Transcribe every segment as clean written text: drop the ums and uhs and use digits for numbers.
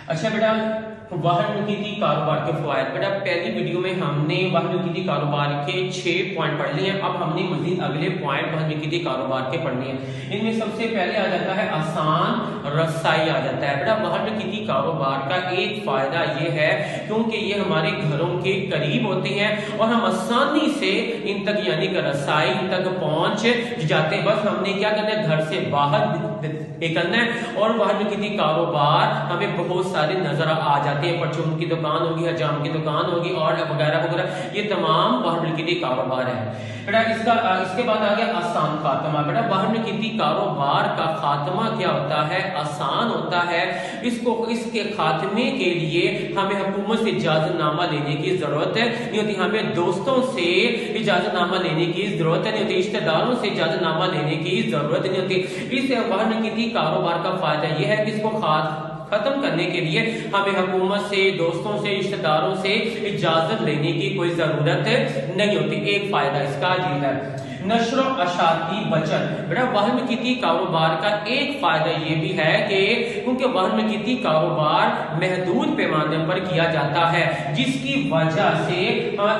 अच्छा बेटा, वाहन नुकीती कारोबार के फवायद। बेटा पहली वीडियो में हमने वाहन नुकीती कारोबार के 6 पॉइंट पढ़ लिए हैं। अब हमने मजीद अगले पॉइंट वाहन नुकीती कारोबार के पढ़ने हैं। इनमें सबसे पहले आ जाता है आसान रसाई आ जाता है। बेटा वाहन नुकीती कारोबार का एक फायदा ये है क्योंकि ये हमारे घरों के करीब होते हैं और हम आसानी से इन तक यानी कि रसाई तक पहुंच जाते हैं। बस हमने क्या करना है, घर से बाहर निकलना है और वाहन नुकीती कारोबार हमें बहुत सारे नजर आ जाते हैं। परचून की दुकान होगी, हजाम की दुकान होगी और वगैरह वगैरह, ये तमाम वाहन नुकीती कारोबार है। बेटा इसके बाद आ गया आसान खात्मा। बेटा वाहन नुकीती कारोबार का खात्मा क्या होता है, आसान होता है। इसके खात्मे के लिए हमें हुकूमत से इजाजतनामा लेने की जरूरत नहीं होती, हमें दोस्तों से इजाजतनामा लेने की जरूरत नहीं होती, रिश्तेदारों से इजाजतनामा लेने की जरूरत नहीं होती। इस वाहन नुकीती कारोबार का फायदा यह है कि इसको खत्म करने के लिए हमें हुकूमत से, दोस्तों से, रिश्तेदारों से इजाजत लेने की कोई जरूरत नहीं होती। एक फायदा इसका ये है। नश्र अशात की बचत। बेटा वाहन नुकीती कारोबार का एक फायदा ये भी है कि क्योंकि वाहन नुकीती कारोबार महदूद पैमाने पर किया जाता है, जिसकी वजह से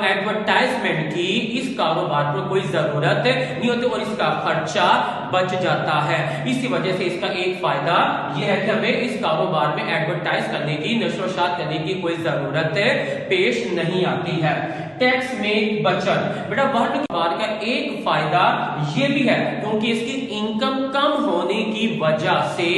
एडवर्टाइजमेंट की इस कारोबार पर कोई जरूरत नहीं होती और इसका खर्चा बच जाता है। इसी वजह से इसका एक फायदा यह है कि हमें इस कारोबार में एडवर्टाइज करने की, नशोशात करने की कोई जरूरत पेश नहीं आती है। टैक्स में बचत। बेटा वाहन कारोबार का एक फायदा यह भी है क्योंकि इसकी इनकम कम होने की वजह से,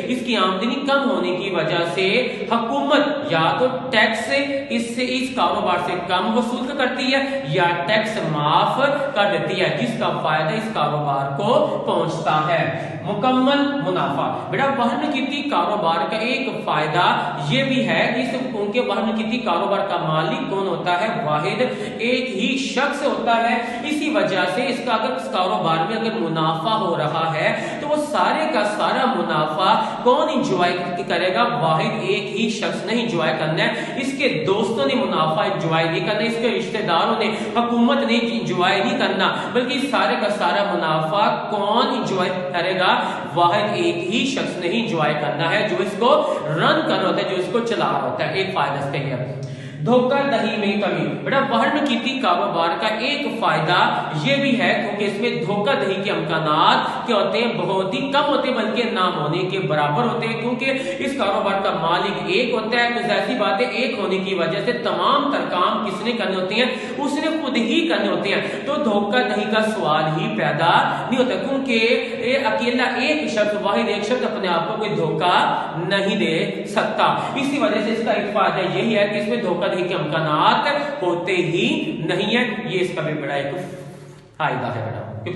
इसकी आमदनी कम होने की वजह से हुकूमत या तो टैक्स इससे, इस कारोबार से कम वसूल करती है या टैक्स माफ कर देती है, जिसका फायदा इस कारोबार को पहुंचता है। मुकम्मल मुनाफा। बेटा वाहन नुकीती कारोबार का एक फायदा यह भी है कि उनके वाहन नुकीती कारोबार का मालिक कौन होता है, वाहिद एक ही शख्स होता है। इसी वजह से इसका अगर इस कारोबार में अगर मुनाफा हो रहा है तो वो सारे का सारा मुनाफा कौन इंजॉय करेगा, वाहिद एक ही शख्स ने इंजॉय करना है, इसके दोस्तों ने मुनाफा इंजॉय नहीं करना, इसके रिश्तेदारों ने, हुकूमत ने इंजॉय नहीं करना, बल्कि सारे का सारा मुनाफा कौन इंजॉय करेगा, वाहिद एक ही शख्स ने इंजॉय करना है, जो इसको रन कर रहा होता है, जो इसको चला रहा होता है। एक फायदा इसका है। धोखाधड़ी में कमी। बेटा वाहन नुकीती कारोबार का एक फायदा यह भी है क्योंकि इसमें धोखाधड़ी के इम्कानात क्या होते हैं, बहुत ही कम होते हैं, बल्कि ना होने के बराबर होते हैं, क्योंकि इस कारोबार का मालिक एक होता है। तो ऐसी बातें एक होने की वजह से तमाम तर काम किसने करने होते हैं, उसने खुद ही करने होते हैं, तो धोखाधड़ी का सवाल ही पैदा नहीं होता, क्योंकि अकेला एक शख्स, वाहिद एक शख्स अपने आप को कोई धोखा नहीं दे सकता। इसी वजह से इसका एक फायदा यही है कि इसमें धोखा के इम्कानात होते ही नहीं है। ये इसका भी बड़ा एक फायदा है बेटा।